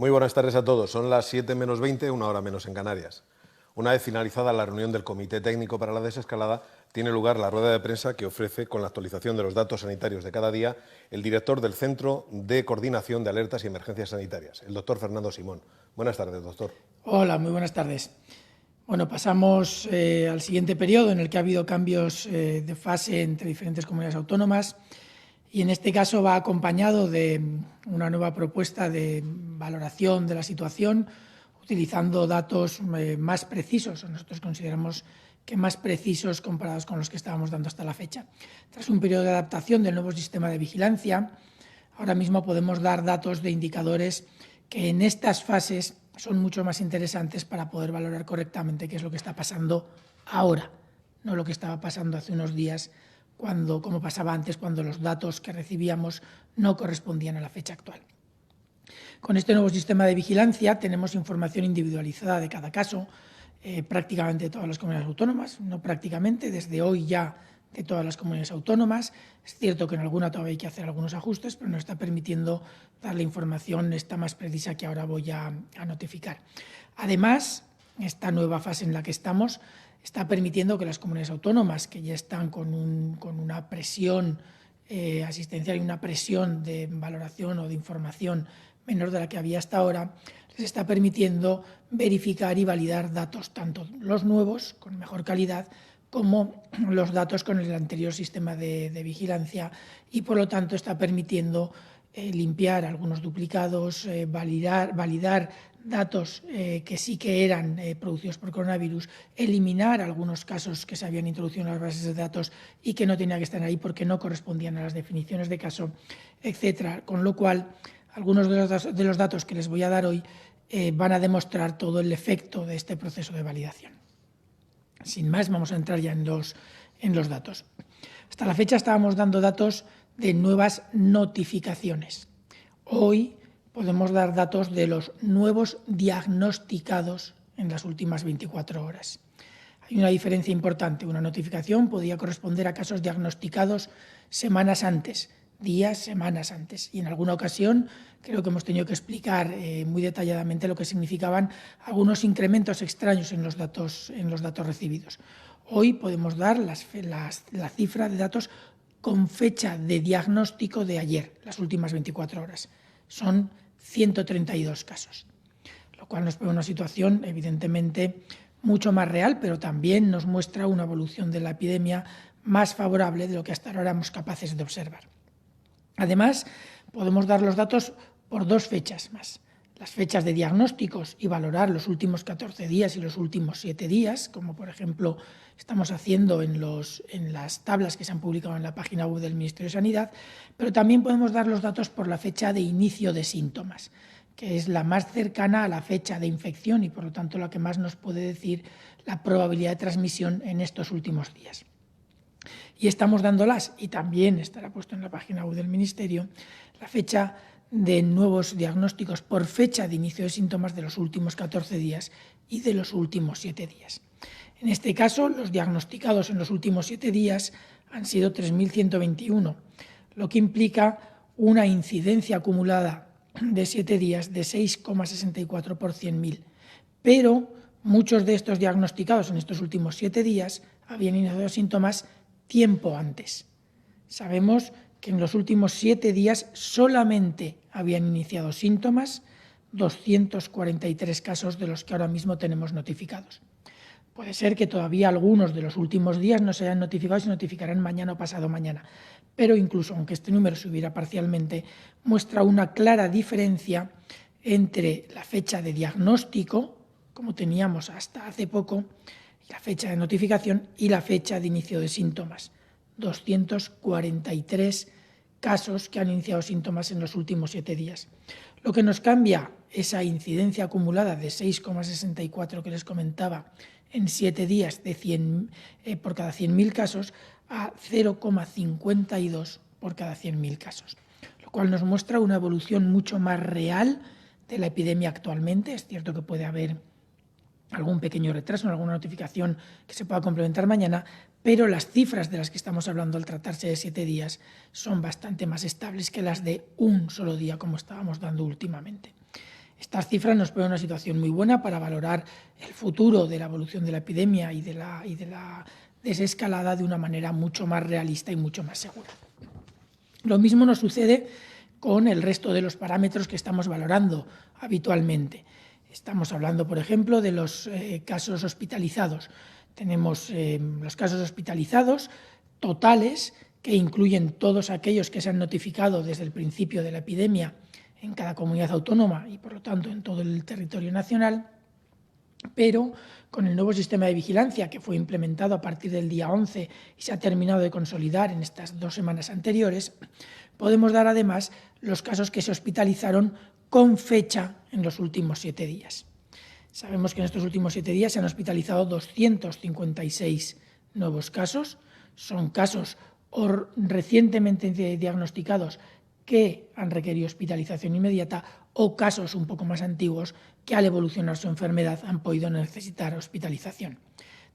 Muy buenas tardes a todos. Son las 7 menos 20, una hora menos en Canarias. Una vez finalizada la reunión del Comité Técnico para la Desescalada, tiene lugar la rueda de prensa que ofrece, con la actualización de los datos sanitarios de cada día, el director del Centro de Coordinación de Alertas y Emergencias Sanitarias, el doctor Fernando Simón. Buenas tardes, doctor. Hola, muy buenas tardes. Bueno, pasamos al siguiente periodo en el que ha habido cambios de fase entre diferentes comunidades autónomas y en este caso va acompañado de una nueva propuesta de valoración de la situación utilizando datos más precisos, o nosotros consideramos que más precisos comparados con los que estábamos dando hasta la fecha. Tras un periodo de adaptación del nuevo sistema de vigilancia, ahora mismo podemos dar datos de indicadores que en estas fases son mucho más interesantes para poder valorar correctamente qué es lo que está pasando ahora, no lo que estaba pasando hace unos días, como pasaba antes, cuando los datos que recibíamos no correspondían a la fecha actual. Con este nuevo sistema de vigilancia tenemos información individualizada de cada caso, prácticamente de todas las comunidades autónomas, no prácticamente, desde hoy ya de todas las comunidades autónomas. Es cierto que en alguna todavía hay que hacer algunos ajustes, pero nos está permitiendo dar la información esta más precisa que ahora voy a notificar. Además, esta nueva fase en la que estamos está permitiendo que las comunidades autónomas, que ya están con una presión asistencial y una presión de valoración o de información menor de la que había hasta ahora, les está permitiendo verificar y validar datos, tanto los nuevos, con mejor calidad, como los datos con el anterior sistema de vigilancia y, por lo tanto, está permitiendo limpiar algunos duplicados, validar datos que sí que eran producidos por coronavirus, eliminar algunos casos que se habían introducido en las bases de datos y que no tenían que estar ahí porque no correspondían a las definiciones de caso, etcétera. Con lo cual, algunos de los datos que les voy a dar hoy van a demostrar todo el efecto de este proceso de validación. Sin más, vamos a entrar ya en los datos. Hasta la fecha estábamos dando datos de nuevas notificaciones. Hoy podemos dar datos de los nuevos diagnosticados en las últimas 24 horas. Hay una diferencia importante. Una notificación podía corresponder a casos diagnosticados semanas antes, días, semanas antes. Y en alguna ocasión creo que hemos tenido que explicar muy detalladamente lo que significaban algunos incrementos extraños en los datos recibidos. Hoy podemos dar la cifra de datos con fecha de diagnóstico de ayer, las últimas 24 horas. Son 132 casos, lo cual nos pone una situación evidentemente mucho más real, pero también nos muestra una evolución de la epidemia más favorable de lo que hasta ahora éramos capaces de observar. Además, podemos dar los datos por dos fechas más. Las fechas de diagnósticos y valorar los últimos 14 días y los últimos 7 días, como por ejemplo estamos haciendo en las tablas que se han publicado en la página web del Ministerio de Sanidad, pero también podemos dar los datos por la fecha de inicio de síntomas, que es la más cercana a la fecha de infección y por lo tanto la que más nos puede decir la probabilidad de transmisión en estos últimos días. Y estamos dándolas, y también estará puesto en la página web del Ministerio, la fecha de nuevos diagnósticos por fecha de inicio de síntomas de los últimos 14 días y de los últimos 7 días. En este caso, los diagnosticados en los últimos 7 días han sido 3.121, lo que implica una incidencia acumulada de 7 días de 6,64 por 100.000. Pero muchos de estos diagnosticados en estos últimos 7 días habían iniciado síntomas tiempo antes. Sabemos que en los últimos 7 días solamente habían iniciado síntomas 243 casos de los que ahora mismo tenemos notificados. Puede ser que todavía algunos de los últimos días no se hayan notificado y se notificarán mañana o pasado mañana, pero incluso aunque este número subiera parcialmente, muestra una clara diferencia entre la fecha de diagnóstico, como teníamos hasta hace poco, la fecha de notificación y la fecha de inicio de síntomas. 243 casos que han iniciado síntomas en los últimos 7 días. Lo que nos cambia esa incidencia acumulada de 6,64 que les comentaba en 7 días por cada 100.000 casos a 0,52 por cada 100.000 casos, lo cual nos muestra una evolución mucho más real de la epidemia actualmente. Es cierto que puede haber algún pequeño retraso en alguna notificación que se pueda complementar mañana, pero las cifras de las que estamos hablando al tratarse de 7 días son bastante más estables que las de un solo día como estábamos dando últimamente. Estas cifras nos ponen en una situación muy buena para valorar el futuro de la evolución de la epidemia y de la desescalada de una manera mucho más realista y mucho más segura. Lo mismo nos sucede con el resto de los parámetros que estamos valorando habitualmente. Estamos hablando, por ejemplo, de los casos hospitalizados. Tenemos los casos hospitalizados totales, que incluyen todos aquellos que se han notificado desde el principio de la epidemia en cada comunidad autónoma y, por lo tanto, en todo el territorio nacional, pero con el nuevo sistema de vigilancia que fue implementado a partir del día 11 y se ha terminado de consolidar en estas 2 semanas anteriores, podemos dar además los casos que se hospitalizaron con fecha en los últimos 7 días. Sabemos que en estos últimos 7 días se han hospitalizado 256 nuevos casos. Son casos recientemente diagnosticados que han requerido hospitalización inmediata o casos un poco más antiguos que al evolucionar su enfermedad han podido necesitar hospitalización.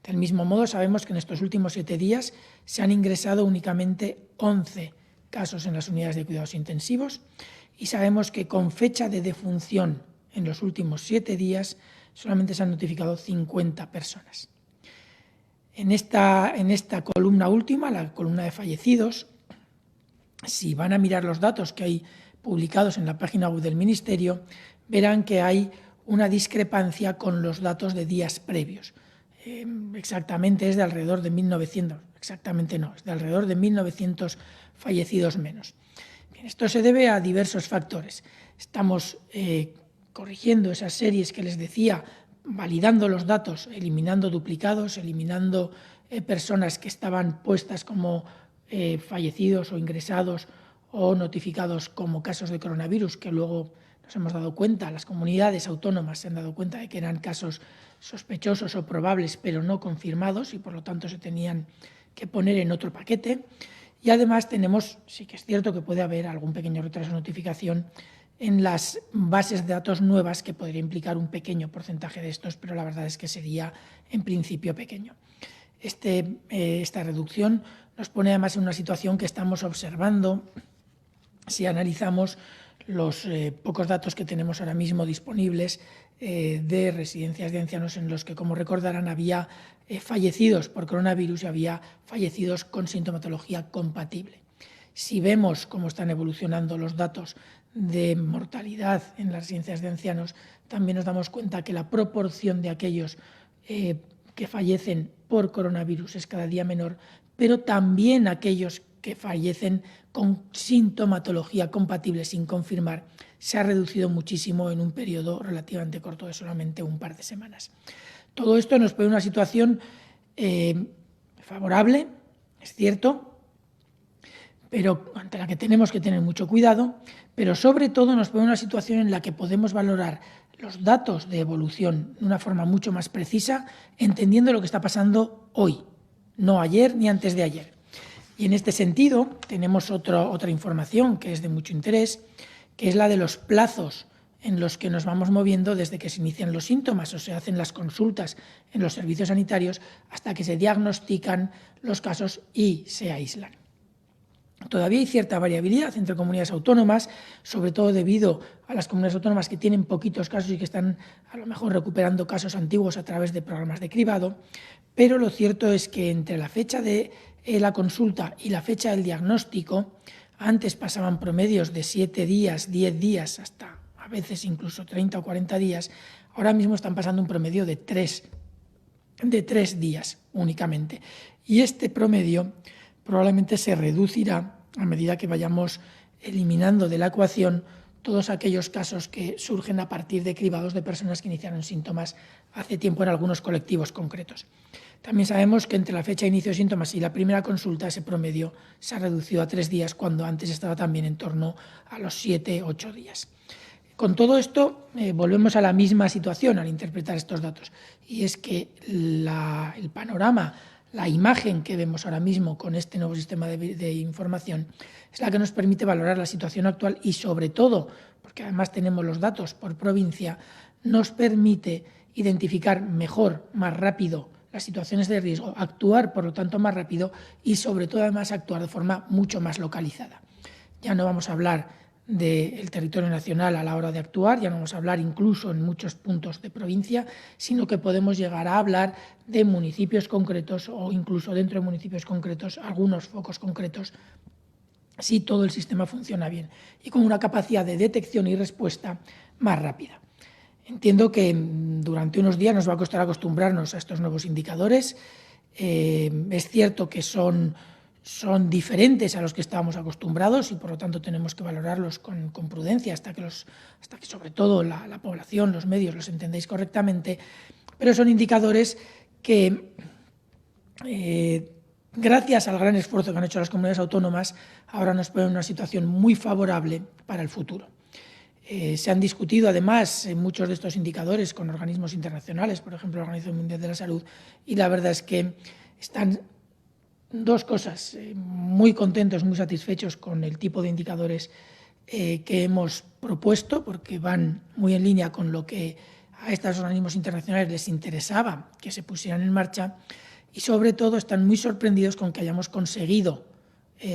Del mismo modo, sabemos que en estos últimos 7 días se han ingresado únicamente 11 casos en las unidades de cuidados intensivos y sabemos que con fecha de defunción en los últimos 7 días solamente se han notificado 50 personas. En esta columna última, la columna de fallecidos, si van a mirar los datos que hay publicados en la página web del Ministerio, verán que hay una discrepancia con los datos de días previos. Exactamente es de alrededor de 1900, exactamente no, es de alrededor de 1900 fallecidos menos. Bien, esto se debe a diversos factores. Estamos corrigiendo esas series que les decía, validando los datos, eliminando duplicados, eliminando personas que estaban puestas como fallecidos o ingresados o notificados como casos de coronavirus, que luego nos hemos dado cuenta, las comunidades autónomas se han dado cuenta de que eran casos sospechosos o probables, pero no confirmados y por lo tanto se tenían que poner en otro paquete. Y además tenemos, sí que es cierto que puede haber algún pequeño retraso de notificación en las bases de datos nuevas que podría implicar un pequeño porcentaje de estos, pero la verdad es que sería en principio pequeño. Esta reducción nos pone además en una situación que estamos observando si analizamos los pocos datos que tenemos ahora mismo disponibles de residencias de ancianos en los que, como recordarán, había fallecidos por coronavirus y había fallecidos con sintomatología compatible. Si vemos cómo están evolucionando los datos de mortalidad en las residencias de ancianos, también nos damos cuenta que la proporción de aquellos que fallecen por coronavirus es cada día menor, pero también aquellos que fallecen con sintomatología compatible sin confirmar se ha reducido muchísimo en un periodo relativamente corto de solamente un par de semanas. Todo esto nos pone en una situación favorable, es cierto, pero ante la que tenemos que tener mucho cuidado, pero sobre todo nos pone en una situación en la que podemos valorar los datos de evolución de una forma mucho más precisa, entendiendo lo que está pasando hoy, no ayer ni antes de ayer. Y en este sentido tenemos otra información que es de mucho interés, que es la de los plazos en los que nos vamos moviendo desde que se inician los síntomas o se hacen las consultas en los servicios sanitarios hasta que se diagnostican los casos y se aíslan. Todavía hay cierta variabilidad entre comunidades autónomas, sobre todo debido a las comunidades autónomas que tienen poquitos casos y que están a lo mejor recuperando casos antiguos a través de programas de cribado, pero lo cierto es que entre la fecha de la consulta y la fecha del diagnóstico, antes pasaban promedios de 7 días, 10 días, hasta a veces incluso 30 o 40 días, ahora mismo están pasando un promedio de 3 días únicamente. Y este promedio probablemente se reducirá a medida que vayamos eliminando de la ecuación todos aquellos casos que surgen a partir de cribados de personas que iniciaron síntomas hace tiempo en algunos colectivos concretos. También sabemos que entre la fecha de inicio de síntomas y la primera consulta ese promedio se ha reducido a 3 días cuando antes estaba también en torno a los 7-8 días. Con todo esto volvemos a la misma situación al interpretar estos datos y es que el panorama, la imagen que vemos ahora mismo con este nuevo sistema de información es la que nos permite valorar la situación actual y sobre todo, porque además tenemos los datos por provincia, nos permite identificar mejor, más rápido las situaciones de riesgo, actuar por lo tanto más rápido y sobre todo además actuar de forma mucho más localizada. Ya no vamos a hablar del territorio nacional a la hora de actuar, ya no vamos a hablar incluso en muchos puntos de provincia, sino que podemos llegar a hablar de municipios concretos o incluso dentro de municipios concretos, algunos focos concretos, si todo el sistema funciona bien y con una capacidad de detección y respuesta más rápida. Entiendo que durante unos días nos va a costar acostumbrarnos a estos nuevos indicadores. Es cierto que son diferentes a los que estábamos acostumbrados y por lo tanto tenemos que valorarlos con prudencia hasta que sobre todo la población, los medios los entendéis correctamente, pero son indicadores que gracias al gran esfuerzo que han hecho las comunidades autónomas ahora nos ponen en una situación muy favorable para el futuro. Se han discutido además muchos de estos indicadores con organismos internacionales, por ejemplo la Organización Mundial de la Salud, y la verdad es que están dos cosas, muy contentos, muy satisfechos con el tipo de indicadores que hemos propuesto, porque van muy en línea con lo que a estos organismos internacionales les interesaba que se pusieran en marcha, y sobre todo están muy sorprendidos con que hayamos conseguido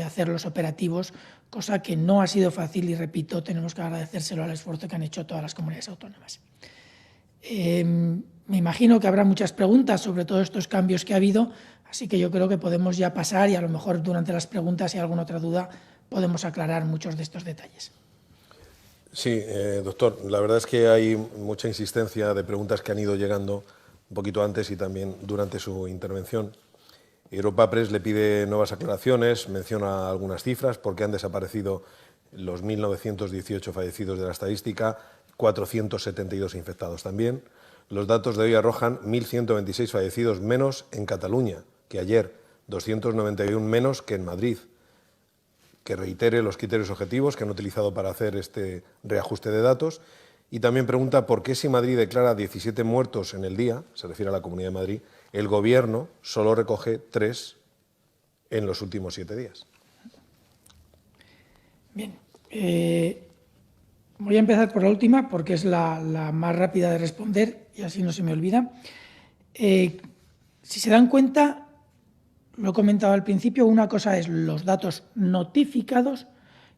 hacerlos operativos, cosa que no ha sido fácil y, repito, tenemos que agradecérselo al esfuerzo que han hecho todas las comunidades autónomas. Me imagino que habrá muchas preguntas sobre todos estos cambios que ha habido, así que yo creo que podemos ya pasar y a lo mejor durante las preguntas, si hay alguna otra duda, podemos aclarar muchos de estos detalles. Sí, doctor, la verdad es que hay mucha insistencia de preguntas que han ido llegando un poquito antes y también durante su intervención. Europa Press le pide nuevas aclaraciones, menciona algunas cifras, porque han desaparecido los 1.918 fallecidos de la estadística, 472 infectados también. Los datos de hoy arrojan 1.126 fallecidos menos en Cataluña que ayer, 291 menos que en Madrid. Que reitere los criterios objetivos que han utilizado para hacer este reajuste de datos. Y también pregunta por qué si Madrid declara 17 muertos en el día, se refiere a la Comunidad de Madrid, el Gobierno solo recoge 3 en los últimos 7 días. Bien, voy a empezar por la última porque es la más rápida de responder y así no se me olvida. Si se dan cuenta, lo he comentado al principio, una cosa es los datos notificados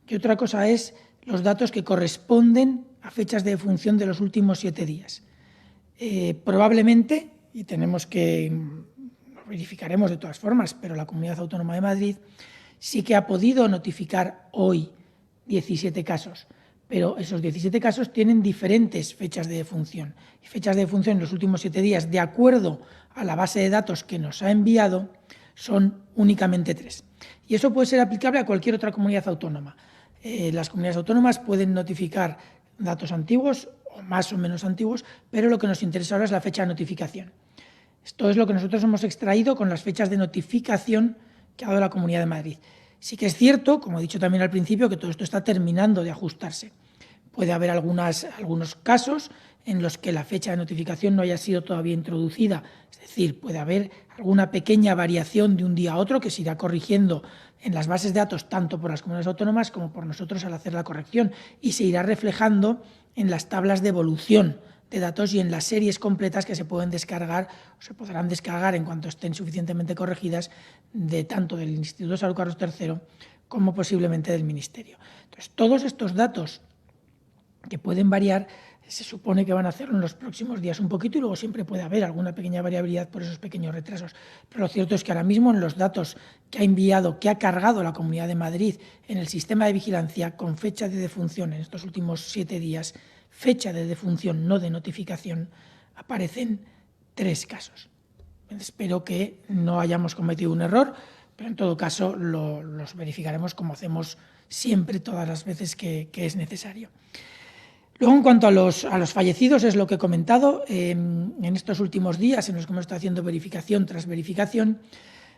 y otra cosa es los datos que corresponden a fechas de defunción de los últimos 7 días. Probablemente, y lo verificaremos de todas formas, pero la Comunidad Autónoma de Madrid sí que ha podido notificar hoy 17 casos, pero esos 17 casos tienen diferentes fechas de defunción. Y fechas de defunción en los últimos 7 días, de acuerdo a la base de datos que nos ha enviado, son únicamente 3. Y eso puede ser aplicable a cualquier otra comunidad autónoma. Las comunidades autónomas pueden notificar datos antiguos o más o menos antiguos, pero lo que nos interesa ahora es la fecha de notificación. Esto es lo que nosotros hemos extraído con las fechas de notificación que ha dado la Comunidad de Madrid. Sí que es cierto, como he dicho también al principio, que todo esto está terminando de ajustarse. Puede haber algunos casos en los que la fecha de notificación no haya sido todavía introducida, es decir, puede haber alguna pequeña variación de un día a otro que se irá corrigiendo en las bases de datos tanto por las comunidades autónomas como por nosotros al hacer la corrección y se irá reflejando en las tablas de evolución de datos y en las series completas que se pueden descargar o se podrán descargar en cuanto estén suficientemente corregidas de tanto del Instituto de Salud Carlos III como posiblemente del Ministerio. Entonces, todos estos datos que pueden variar se supone que van a hacerlo en los próximos días un poquito y luego siempre puede haber alguna pequeña variabilidad por esos pequeños retrasos. Pero lo cierto es que ahora mismo en los datos que ha enviado, que ha cargado la Comunidad de Madrid en el sistema de vigilancia con fecha de defunción en estos últimos 7 días, fecha de defunción, no de notificación, aparecen 3 casos. Espero que no hayamos cometido un error, pero en todo caso los verificaremos como hacemos siempre todas las veces que es necesario. Luego, en cuanto a los fallecidos, es lo que he comentado. En estos últimos días, en los que hemos estado haciendo verificación tras verificación,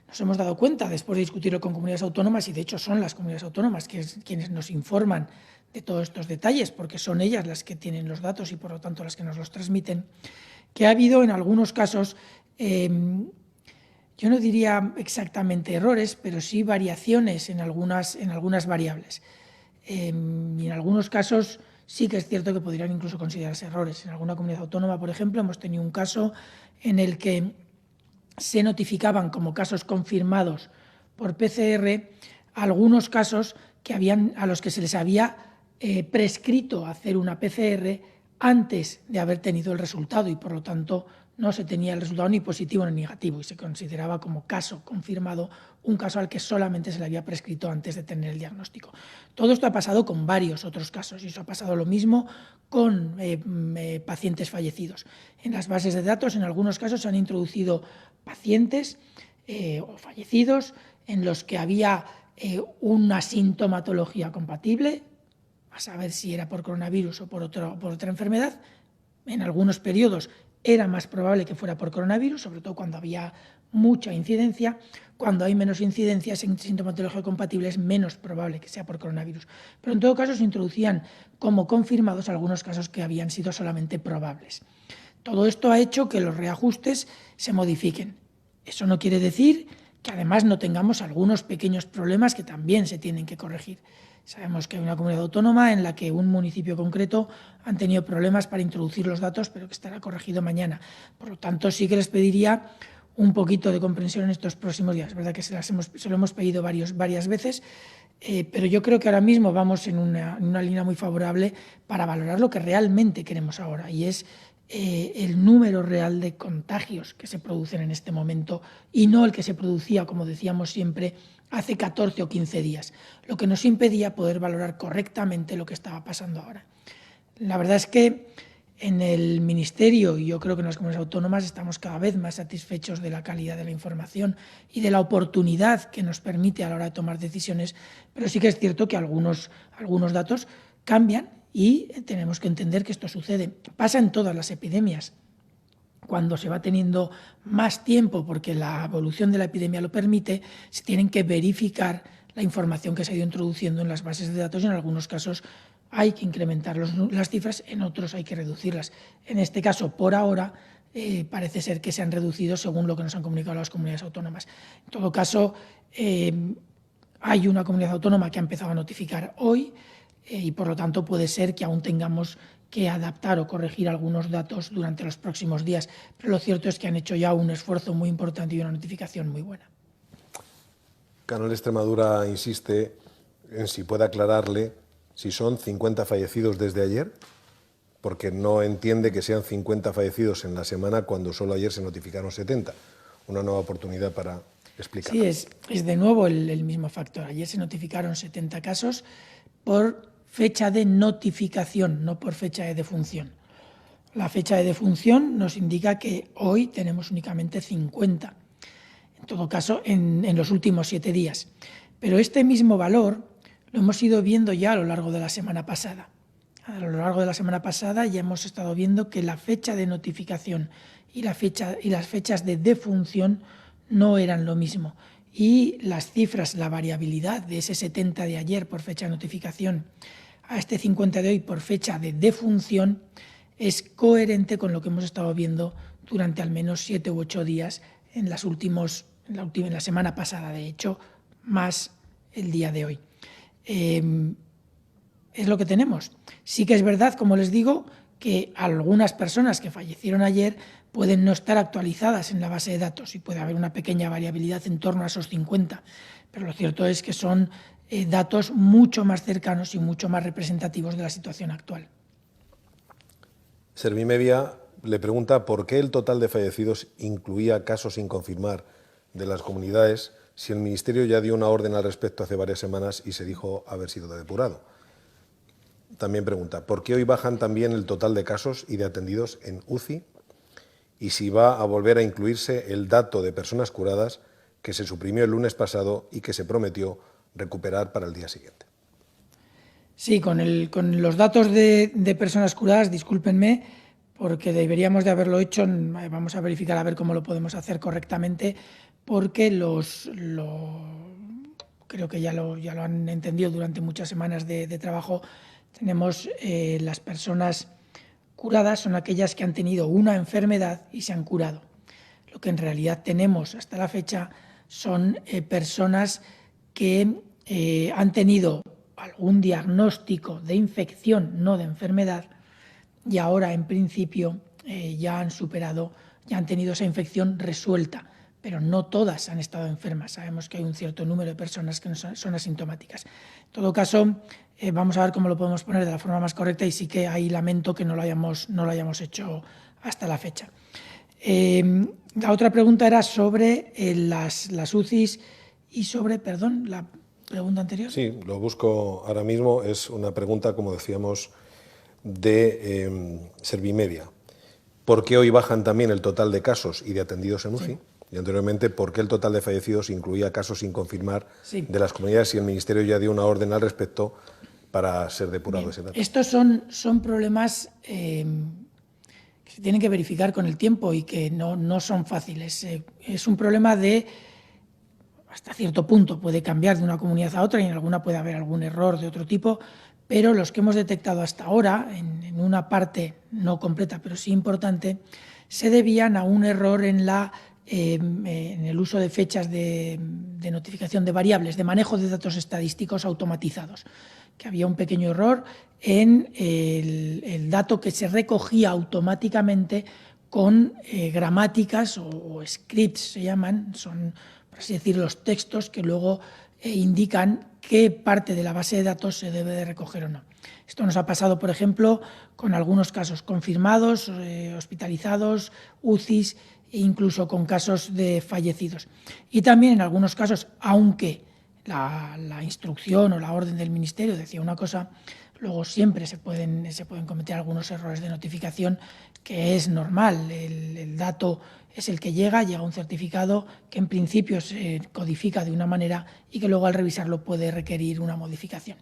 nos hemos dado cuenta, después de discutirlo con comunidades autónomas, y de hecho son las comunidades autónomas quienes nos informan de todos estos detalles, porque son ellas las que tienen los datos y por lo tanto las que nos los transmiten, que ha habido en algunos casos, yo no diría exactamente errores, pero sí variaciones en algunas variables. Y en algunos casos sí que es cierto que podrían incluso considerarse errores. En alguna comunidad autónoma, por ejemplo, hemos tenido un caso en el que se notificaban como casos confirmados por PCR algunos casos a los que se les había prescrito hacer una PCR antes de haber tenido el resultado y por lo tanto no se tenía el resultado ni positivo ni negativo y se consideraba como caso confirmado un caso al que solamente se le había prescrito antes de tener el diagnóstico. Todo esto ha pasado con varios otros casos y eso ha pasado lo mismo con pacientes fallecidos. En las bases de datos, en algunos casos, se han introducido pacientes o fallecidos en los que había una sintomatología compatible, a saber si era por coronavirus o por otra enfermedad. En algunos periodos era más probable que fuera por coronavirus, sobre todo cuando había mucha incidencia. Cuando hay menos incidencia en sintomatología compatible es menos probable que sea por coronavirus. Pero en todo caso se introducían como confirmados algunos casos que habían sido solamente probables. Todo esto ha hecho que los reajustes se modifiquen. Eso no quiere decir que además no tengamos algunos pequeños problemas que también se tienen que corregir. Sabemos que hay una comunidad autónoma en la que un municipio concreto han tenido problemas para introducir los datos, pero que estará corregido mañana. Por lo tanto, sí que les pediría un poquito de comprensión en estos próximos días. Es verdad que se lo hemos pedido varias veces, pero yo creo que ahora mismo vamos en una línea muy favorable para valorar lo que realmente queremos ahora, y es el número real de contagios que se producen en este momento y no el que se producía, como decíamos siempre, hace 14 o 15 días, lo que nos impedía poder valorar correctamente lo que estaba pasando ahora. La verdad es que en el Ministerio, y yo creo que en las comunidades autónomas, estamos cada vez más satisfechos de la calidad de la información y de la oportunidad que nos permite a la hora de tomar decisiones, pero sí que es cierto que algunos datos cambian y tenemos que entender que esto sucede. Pasa en todas las epidemias. Cuando se va teniendo más tiempo, porque la evolución de la epidemia lo permite, se tienen que verificar la información que se ha ido introduciendo en las bases de datos y en algunos casos hay que incrementar las cifras, en otros hay que reducirlas. En este caso, por ahora, parece ser que se han reducido según lo que nos han comunicado las comunidades autónomas. En todo caso, hay una comunidad autónoma que ha empezado a notificar hoy y por lo tanto puede ser que aún tengamos que adaptar o corregir algunos datos durante los próximos días, pero lo cierto es que han hecho ya un esfuerzo muy importante y una notificación muy buena. Canal Extremadura insiste en si puede aclararle si son 50 fallecidos desde ayer, porque no entiende que sean 50 fallecidos en la semana cuando solo ayer se notificaron 70. Una nueva oportunidad para explicarlo. Sí, es de nuevo el mismo factor. Ayer se notificaron 70 casos por fecha de notificación, no por fecha de defunción. La fecha de defunción nos indica que hoy tenemos únicamente 50, en todo caso en los últimos 7 días. Pero este mismo valor lo hemos ido viendo ya a lo largo de la semana pasada. A lo largo de la semana pasada ya hemos estado viendo que la fecha de notificación y las fechas de defunción no eran lo mismo. Y las cifras, la variabilidad de ese 70 de ayer por fecha de notificación a este 50 de hoy por fecha de defunción es coherente con lo que hemos estado viendo durante al menos 7 u 8 días en la semana pasada, de hecho, más el día de hoy. Es lo que tenemos. Sí que es verdad, como les digo, que algunas personas que fallecieron ayer pueden no estar actualizadas en la base de datos y puede haber una pequeña variabilidad en torno a esos 50, pero lo cierto es que son datos mucho más cercanos y mucho más representativos de la situación actual. Servimedia le pregunta por qué el total de fallecidos incluía casos sin confirmar de las comunidades si el Ministerio ya dio una orden al respecto hace varias semanas y se dijo haber sido depurado. También pregunta por qué hoy bajan también el total de casos y de atendidos en UCI y si va a volver a incluirse el dato de personas curadas que se suprimió el lunes pasado y que se prometió recuperar para el día siguiente. Sí, con los datos de personas curadas, discúlpenme, porque deberíamos de haberlo hecho, vamos a verificar a ver cómo lo podemos hacer correctamente, porque creo que ya lo han entendido durante muchas semanas de trabajo. Tenemos las personas curadas son aquellas que han tenido una enfermedad y se han curado. Lo que en realidad tenemos hasta la fecha son personas que han tenido algún diagnóstico de infección, no de enfermedad, y ahora en principio ya han tenido esa infección resuelta, pero no todas han estado enfermas. Sabemos que hay un cierto número de personas que son asintomáticas. En todo caso, vamos a ver cómo lo podemos poner de la forma más correcta y sí que ahí lamento que no lo hayamos hecho hasta la fecha. La otra pregunta era sobre las UCIs y sobre, perdón, la pregunta anterior. Sí, lo busco ahora mismo. Es una pregunta, como decíamos, de Servimedia. ¿Por qué hoy bajan también el total de casos y de atendidos en UCI? Sí. Y anteriormente, ¿por qué el total de fallecidos incluía casos sin confirmar de las comunidades y el Ministerio ya dio una orden al respecto para ser depurado ese dato? Estos son problemas que se tienen que verificar con el tiempo y que no son fáciles. Es un problema de, hasta cierto punto, puede cambiar de una comunidad a otra y en alguna puede haber algún error de otro tipo, pero los que hemos detectado hasta ahora, en una parte no completa, pero sí importante, se debían a un error en el uso de fechas de notificación de variables, de manejo de datos estadísticos automatizados, que había un pequeño error en el dato que se recogía automáticamente con gramáticas o scripts, se llaman, son, por así decir, los textos que luego indican qué parte de la base de datos se debe de recoger o no. Esto nos ha pasado, por ejemplo, con algunos casos confirmados, hospitalizados, UCIs e incluso con casos de fallecidos. Y también en algunos casos, aunque la instrucción o la orden del Ministerio decía una cosa, luego siempre se pueden cometer algunos errores de notificación, que es normal. El dato es el que llega un certificado que en principio se codifica de una manera y que luego al revisarlo puede requerir una modificación.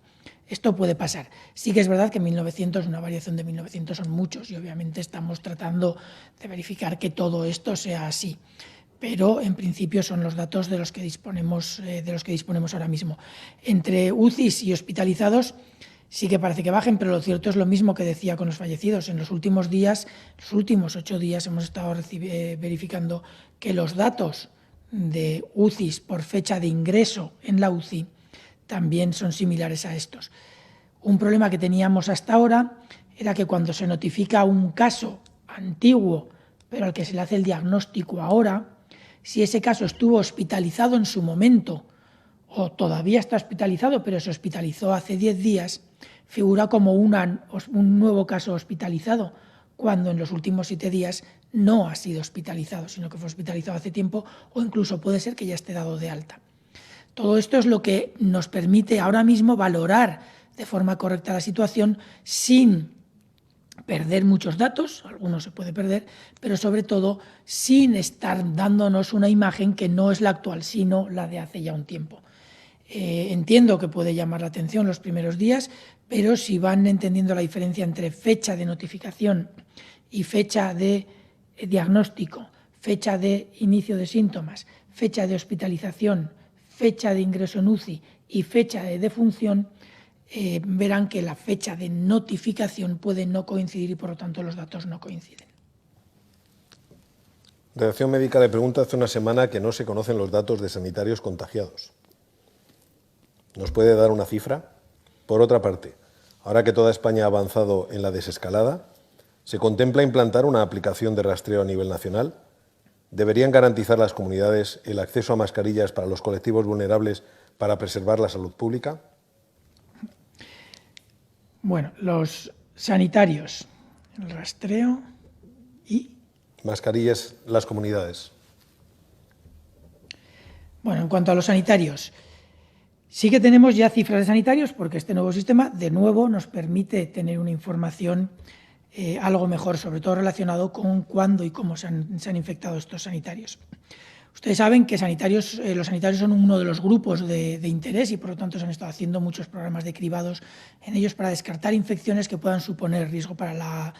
Esto puede pasar. Sí que es verdad que 1900, una variación de 1900 son muchos y obviamente estamos tratando de verificar que todo esto sea así. Pero en principio son los datos de los que disponemos ahora mismo. Entre UCIs y hospitalizados sí que parece que bajen, pero lo cierto es lo mismo que decía con los fallecidos. En los últimos días, los últimos 8 días, hemos estado verificando que los datos de UCIs por fecha de ingreso en la UCI también son similares a estos. Un problema que teníamos hasta ahora era que cuando se notifica un caso antiguo, pero al que se le hace el diagnóstico ahora, si ese caso estuvo hospitalizado en su momento o todavía está hospitalizado, pero se hospitalizó hace 10 días, figura como un nuevo caso hospitalizado, cuando en los últimos 7 días no ha sido hospitalizado, sino que fue hospitalizado hace tiempo o incluso puede ser que ya esté dado de alta. Todo esto es lo que nos permite ahora mismo valorar de forma correcta la situación sin perder muchos datos, algunos se puede perder, pero sobre todo sin estar dándonos una imagen que no es la actual, sino la de hace ya un tiempo. Entiendo que puede llamar la atención los primeros días, pero si van entendiendo la diferencia entre fecha de notificación y fecha de diagnóstico, fecha de inicio de síntomas, fecha de hospitalización, fecha de ingreso en UCI y fecha de defunción, verán que la fecha de notificación puede no coincidir y por lo tanto los datos no coinciden. Redacción Médica le pregunta hace una semana que no se conocen los datos de sanitarios contagiados. ¿Nos puede dar una cifra? Por otra parte, ahora que toda España ha avanzado en la desescalada, ¿se contempla implantar una aplicación de rastreo a nivel nacional? ¿Deberían garantizar las comunidades el acceso a mascarillas para los colectivos vulnerables para preservar la salud pública? Bueno, los sanitarios, el rastreo y... Mascarillas, las comunidades. Bueno, en cuanto a los sanitarios, sí que tenemos ya cifras de sanitarios porque este nuevo sistema, de nuevo, nos permite tener una información algo mejor, sobre todo relacionado con cuándo y cómo se han infectado estos sanitarios. Ustedes saben que los sanitarios son uno de los grupos de interés y por lo tanto se han estado haciendo muchos programas de cribados en ellos para descartar infecciones que puedan suponer riesgo para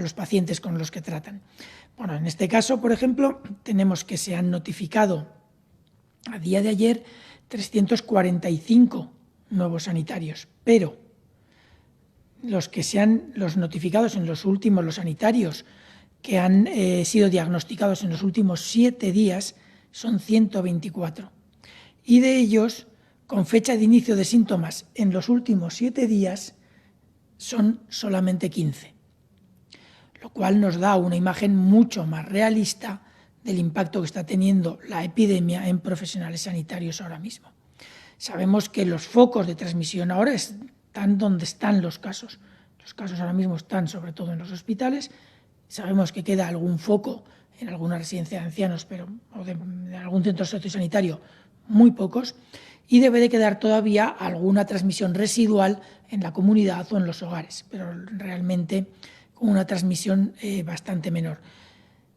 los pacientes con los que tratan. Bueno, en este caso, por ejemplo, tenemos que se han notificado a día de ayer 345 nuevos sanitarios, pero los notificados en los últimos, los sanitarios que han sido diagnosticados en los últimos 7 días son 124. Y de ellos, con fecha de inicio de síntomas en los últimos 7 días, son solamente 15. Lo cual nos da una imagen mucho más realista del impacto que está teniendo la epidemia en profesionales sanitarios ahora mismo. Sabemos que los focos de transmisión ahora están donde están los casos. Los casos ahora mismo están sobre todo en los hospitales. Sabemos que queda algún foco en alguna residencia de ancianos o de algún centro sociosanitario, muy pocos, y debe de quedar todavía alguna transmisión residual en la comunidad o en los hogares, pero realmente con una transmisión bastante menor,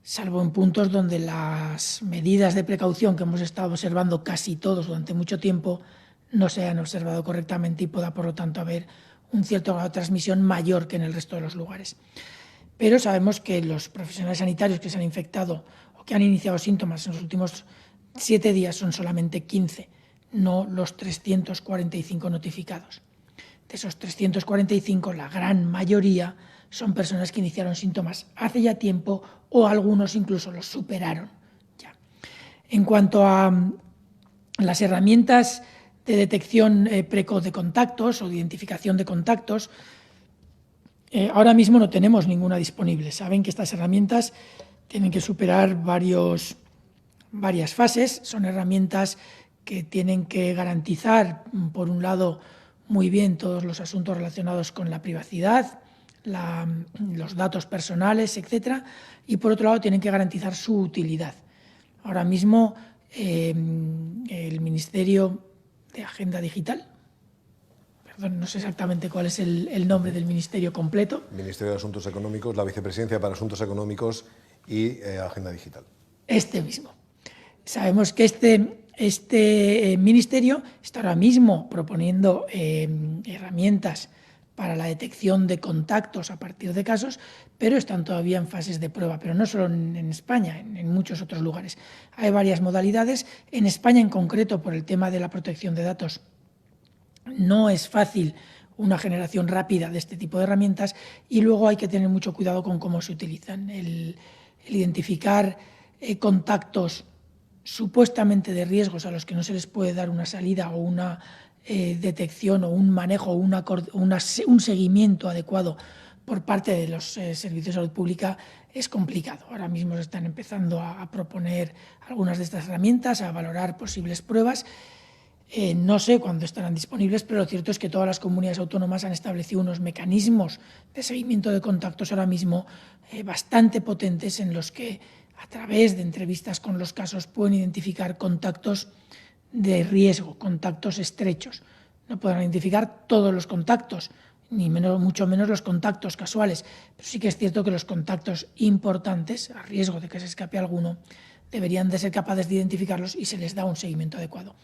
salvo en puntos donde las medidas de precaución que hemos estado observando casi todos durante mucho tiempo no se han observado correctamente y pueda, por lo tanto, haber un cierto grado de transmisión mayor que en el resto de los lugares. Pero sabemos que los profesionales sanitarios que se han infectado o que han iniciado síntomas en los últimos 7 días son solamente 15, no los 345 notificados. De esos 345, la gran mayoría son personas que iniciaron síntomas hace ya tiempo o algunos incluso los superaron ya. En cuanto a las herramientas de detección precoz de contactos o de identificación de contactos, ahora mismo no tenemos ninguna disponible. Saben que estas herramientas tienen que superar varias fases. Son herramientas que tienen que garantizar, por un lado, muy bien todos los asuntos relacionados con la privacidad, los datos personales, etcétera, y por otro lado tienen que garantizar su utilidad. Ahora mismo el Ministerio de Agenda Digital, no sé exactamente cuál es el nombre del ministerio completo. Ministerio de Asuntos Económicos, la Vicepresidencia para Asuntos Económicos y Agenda Digital. Este mismo. Sabemos que este ministerio está ahora mismo proponiendo herramientas para la detección de contactos a partir de casos, pero están todavía en fases de prueba, pero no solo en España, en muchos otros lugares. Hay varias modalidades. En España, en concreto, por el tema de la protección de datos, no es fácil una generación rápida de este tipo de herramientas y luego hay que tener mucho cuidado con cómo se utilizan. El identificar contactos supuestamente de riesgos a los que no se les puede dar una salida o una detección o un manejo o un seguimiento adecuado por parte de los servicios de salud pública es complicado. Ahora mismo se están empezando a proponer algunas de estas herramientas, a valorar posibles pruebas. No sé cuándo estarán disponibles, pero lo cierto es que todas las comunidades autónomas han establecido unos mecanismos de seguimiento de contactos ahora mismo bastante potentes, en los que a través de entrevistas con los casos pueden identificar contactos de riesgo, contactos estrechos. No podrán identificar todos los contactos, ni mucho menos los contactos casuales, pero sí que es cierto que los contactos importantes, a riesgo de que se escape alguno, deberían de ser capaces de identificarlos y se les da un seguimiento adecuado.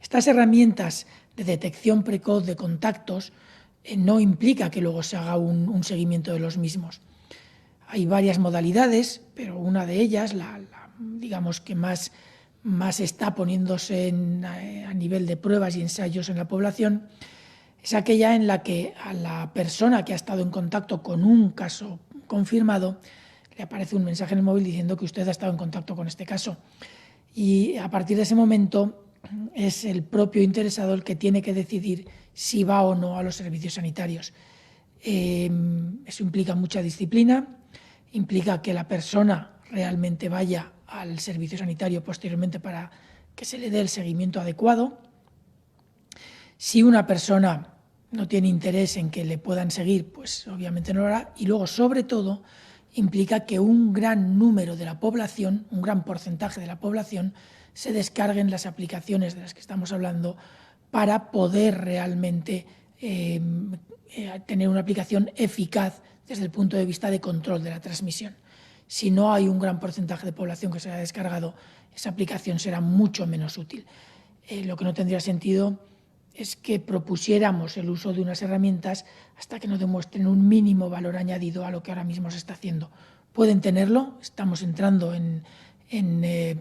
Estas herramientas de detección precoz de contactos no implica que luego se haga un seguimiento de los mismos. Hay varias modalidades, pero una de ellas, digamos que más está poniéndose a nivel de pruebas y ensayos en la población, es aquella en la que a la persona que ha estado en contacto con un caso confirmado le aparece un mensaje en el móvil diciendo que usted ha estado en contacto con este caso. Y a partir de ese momento es el propio interesado el que tiene que decidir si va o no a los servicios sanitarios. Eso implica mucha disciplina, implica que la persona realmente vaya al servicio sanitario posteriormente para que se le dé el seguimiento adecuado. Si una persona no tiene interés en que le puedan seguir, pues obviamente no lo hará. Y luego, sobre todo, implica que un gran número de la población, un gran porcentaje de la población, se descarguen las aplicaciones de las que estamos hablando para poder realmente tener una aplicación eficaz desde el punto de vista de control de la transmisión. Si no hay un gran porcentaje de población que se haya descargado, esa aplicación será mucho menos útil. Lo que no tendría sentido es que propusiéramos el uso de unas herramientas hasta que no demuestren un mínimo valor añadido a lo que ahora mismo se está haciendo. Pueden tenerlo, estamos entrando en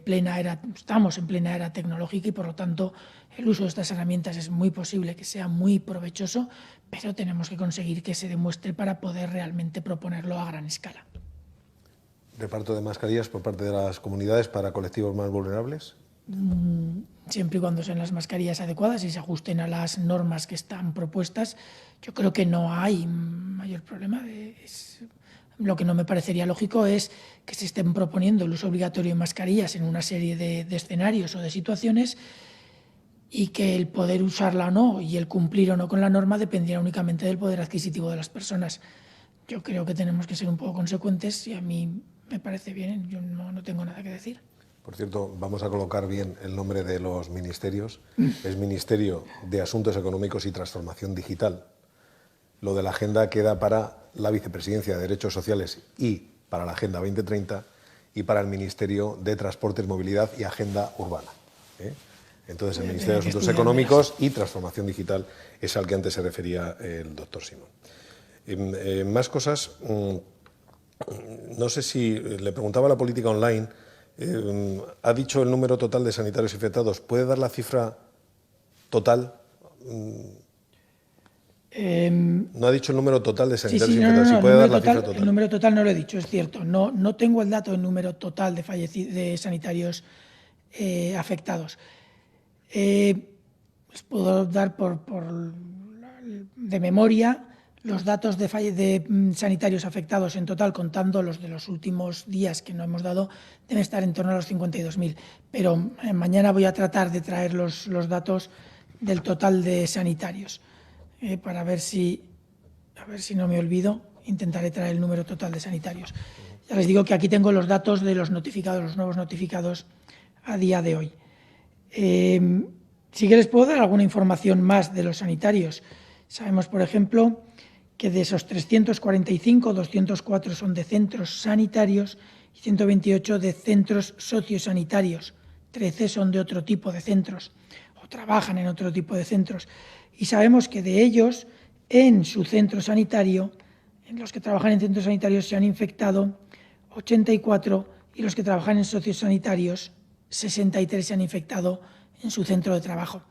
plena era tecnológica y, por lo tanto, el uso de estas herramientas es muy posible que sea muy provechoso, pero tenemos que conseguir que se demuestre para poder realmente proponerlo a gran escala. ¿Reparto de mascarillas por parte de las comunidades para colectivos más vulnerables? Siempre y cuando sean las mascarillas adecuadas y se ajusten a las normas que están propuestas, yo creo que no hay mayor problema. Lo que no me parecería lógico es que se estén proponiendo el uso obligatorio de mascarillas en una serie de escenarios o de situaciones y que el poder usarla o no y el cumplir o no con la norma dependiera únicamente del poder adquisitivo de las personas. Yo creo que tenemos que ser un poco consecuentes y a mí me parece bien, yo no tengo nada que decir. Por cierto, vamos a colocar bien el nombre de los ministerios. Es Ministerio de Asuntos Económicos y Transformación Digital. Lo de la agenda queda para la Vicepresidencia de Derechos Sociales y para la Agenda 2030 y para el Ministerio de Transportes, Movilidad y Agenda Urbana. Entonces, el Ministerio de Asuntos Económicos y Transformación Digital es al que antes se refería el doctor Simón. Más cosas. No sé si le preguntaba a la política online. Ha dicho el número total de sanitarios infectados. ¿Puede dar la cifra total? No ha dicho el número total de sanitarios infectados. No, ¿Si puede dar la cifra total? El número total no lo he dicho, es cierto. No tengo el dato del número total de sanitarios afectados. Les puedo dar de memoria los datos de sanitarios afectados en total, contando los de los últimos días que no hemos dado, deben estar en torno a los 52.000. Pero mañana voy a tratar de traer los datos del total de sanitarios para ver si no me olvido, intentaré traer el número total de sanitarios. Ya les digo que aquí tengo los datos de los notificados, los nuevos notificados a día de hoy. Sí que les puedo dar alguna información más de los sanitarios. Sabemos, por ejemplo, que de esos 345, 204 son de centros sanitarios y 128 de centros sociosanitarios. 13 son de otro tipo de centros o trabajan en otro tipo de centros. Y sabemos que de ellos, en su centro sanitario, en los que trabajan en centros sanitarios se han infectado 84 y los que trabajan en sociosanitarios 63 se han infectado en su centro de trabajo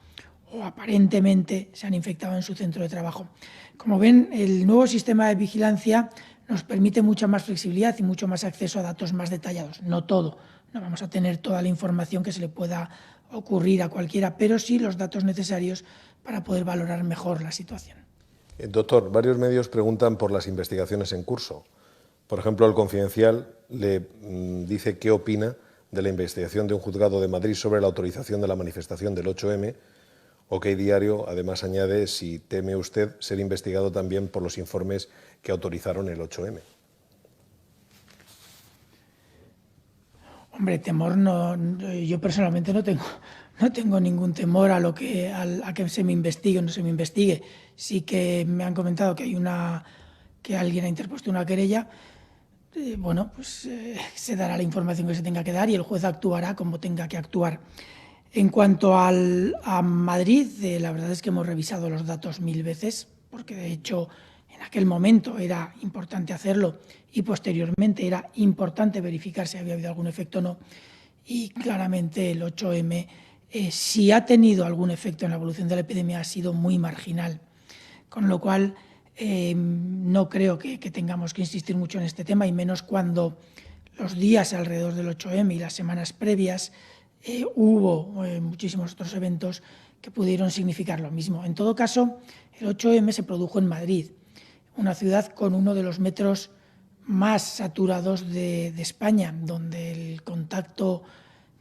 o aparentemente se han infectado en su centro de trabajo. Como ven, el nuevo sistema de vigilancia nos permite mucha más flexibilidad y mucho más acceso a datos más detallados. No todo, no vamos a tener toda la información que se le pueda ocurrir a cualquiera, pero sí los datos necesarios para poder valorar mejor la situación. Doctor, varios medios preguntan por las investigaciones en curso. Por ejemplo, El Confidencial le dice qué opina de la investigación de un juzgado de Madrid sobre la autorización de la manifestación del 8M. OK Diario, además, añade si teme usted ser investigado también por los informes que autorizaron el 8M. Hombre, temor no. Yo personalmente no tengo ningún temor a que se me investigue o no se me investigue. Sí que me han comentado que alguien ha interpuesto una querella. Se dará la información que se tenga que dar y el juez actuará como tenga que actuar. En cuanto a Madrid, la verdad es que hemos revisado los datos 1000 veces, porque de hecho en aquel momento era importante hacerlo y posteriormente era importante verificar si había habido algún efecto o no. Y claramente el 8M, si ha tenido algún efecto en la evolución de la epidemia, ha sido muy marginal. Con lo cual, no creo que tengamos que insistir mucho en este tema, y menos cuando los días alrededor del 8M y las semanas previas hubo muchísimos otros eventos que pudieron significar lo mismo. En todo caso, el 8M se produjo en Madrid, una ciudad con uno de los metros más saturados de España, donde el contacto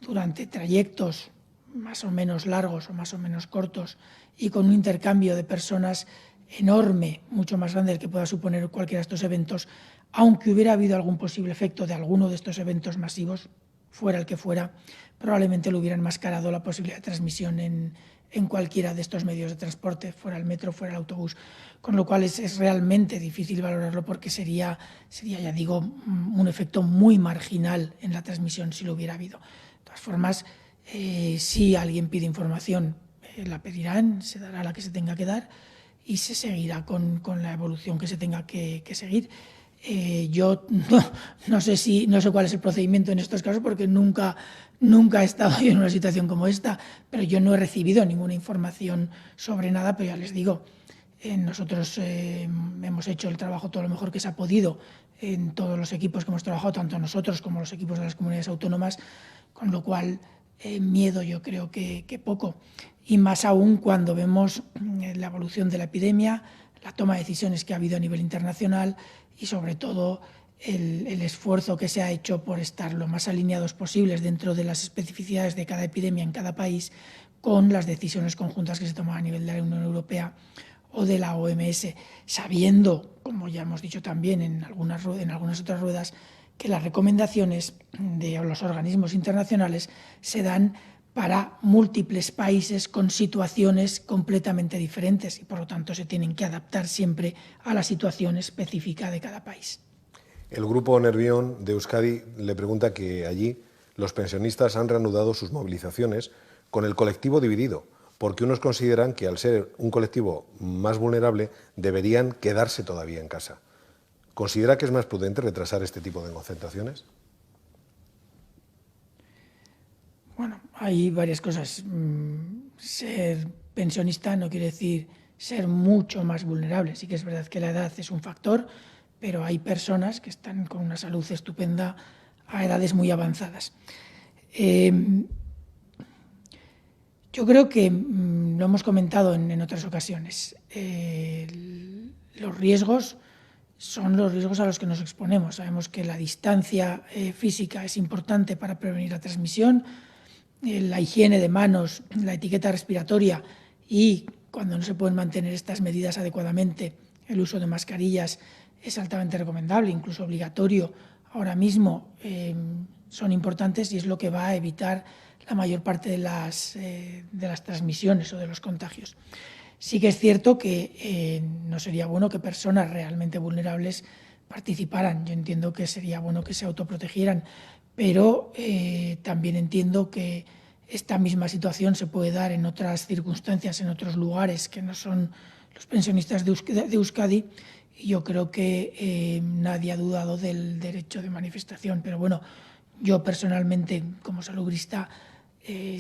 durante trayectos más o menos largos o más o menos cortos y con un intercambio de personas enorme, mucho más grande del que pueda suponer cualquiera de estos eventos, aunque hubiera habido algún posible efecto de alguno de estos eventos masivos, fuera el que fuera, probablemente lo hubiera enmascarado la posibilidad de transmisión en cualquiera de estos medios de transporte, fuera el metro, fuera el autobús, con lo cual es realmente difícil valorarlo porque sería, ya digo, un efecto muy marginal en la transmisión si lo hubiera habido. De todas formas, si alguien pide información, la pedirán, se dará la que se tenga que dar y se seguirá con la evolución que se tenga que seguir. Yo no sé cuál es el procedimiento en estos casos porque nunca he estado yo en una situación como esta, pero yo no he recibido ninguna información sobre nada, pero ya les digo, nosotros hemos hecho el trabajo todo lo mejor que se ha podido en todos los equipos que hemos trabajado, tanto nosotros como los equipos de las comunidades autónomas, con lo cual miedo yo creo que poco, y más aún cuando vemos la evolución de la epidemia, la toma de decisiones que ha habido a nivel internacional y sobre todo el esfuerzo que se ha hecho por estar lo más alineados posibles dentro de las especificidades de cada epidemia en cada país con las decisiones conjuntas que se toman a nivel de la Unión Europea o de la OMS, sabiendo, como ya hemos dicho también en algunas otras ruedas, que las recomendaciones de los organismos internacionales se dan para múltiples países con situaciones completamente diferentes y, por lo tanto, se tienen que adaptar siempre a la situación específica de cada país. El Grupo Nervión de Euskadi le pregunta que allí los pensionistas han reanudado sus movilizaciones con el colectivo dividido, porque unos consideran que al ser un colectivo más vulnerable deberían quedarse todavía en casa. ¿Considera que es más prudente retrasar este tipo de concentraciones? Bueno, hay varias cosas. Ser pensionista no quiere decir ser mucho más vulnerable. Sí que es verdad que la edad es un factor, pero hay personas que están con una salud estupenda a edades muy avanzadas. Yo creo que lo hemos comentado en otras ocasiones. Los riesgos son los riesgos a los que nos exponemos. Sabemos que la distancia física es importante para prevenir la transmisión, la higiene de manos, la etiqueta respiratoria y, cuando no se pueden mantener estas medidas adecuadamente, el uso de mascarillas es altamente recomendable, incluso obligatorio. Ahora mismo son importantes y es lo que va a evitar la mayor parte de las transmisiones o de los contagios. Sí que es cierto que no sería bueno que personas realmente vulnerables participaran. Yo entiendo que sería bueno que se autoprotegieran, pero también entiendo que esta misma situación se puede dar en otras circunstancias, en otros lugares que no son los pensionistas de Euskadi, y yo creo que nadie ha dudado del derecho de manifestación. Pero bueno, yo personalmente, como salubrista,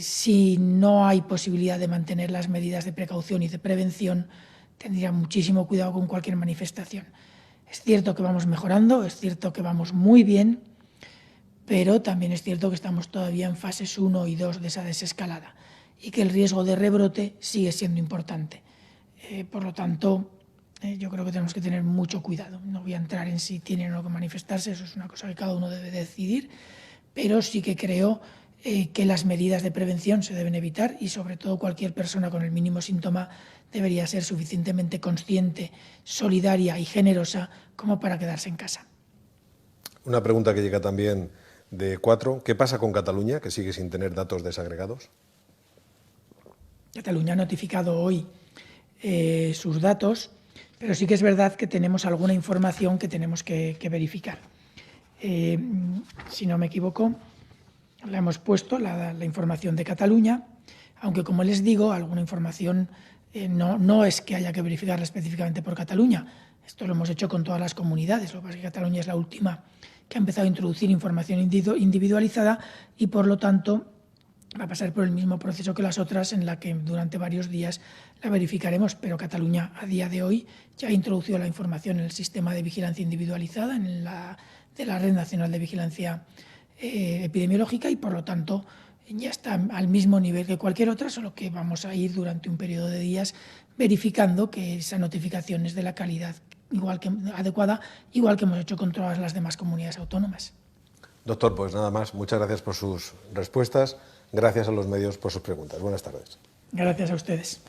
si no hay posibilidad de mantener las medidas de precaución y de prevención, tendría muchísimo cuidado con cualquier manifestación. Es cierto que vamos mejorando, es cierto que vamos muy bien, pero también es cierto que estamos todavía en fases 1 y 2 de esa desescalada y que el riesgo de rebrote sigue siendo importante. Por lo tanto, yo creo que tenemos que tener mucho cuidado. No voy a entrar en si tienen o no que manifestarse, eso es una cosa que cada uno debe decidir, pero sí que creo que las medidas de prevención se deben evitar y, sobre todo, cualquier persona con el mínimo síntoma debería ser suficientemente consciente, solidaria y generosa como para quedarse en casa. Una pregunta que llega también de 4. ¿Qué pasa con Cataluña, que sigue sin tener datos desagregados? Cataluña ha notificado hoy sus datos, pero sí que es verdad que tenemos alguna información que tenemos que verificar. Si no me equivoco, la hemos puesto, la información de Cataluña, aunque, como les digo, alguna información no es que haya que verificarla específicamente por Cataluña. Esto lo hemos hecho con todas las comunidades. Lo que pasa es que Cataluña es la última que ha empezado a introducir información individualizada y, por lo tanto, va a pasar por el mismo proceso que las otras, en la que durante varios días la verificaremos. Pero Cataluña, a día de hoy, ya ha introducido la información en el sistema de vigilancia individualizada de la Red Nacional de Vigilancia Epidemiológica, y, por lo tanto, ya está al mismo nivel que cualquier otra, solo que vamos a ir durante un periodo de días verificando que esa notificación es de la calidad adecuada, igual que hemos hecho con todas las demás comunidades autónomas. Doctor, pues nada más. Muchas gracias por sus respuestas. Gracias a los medios por sus preguntas. Buenas tardes. Gracias a ustedes.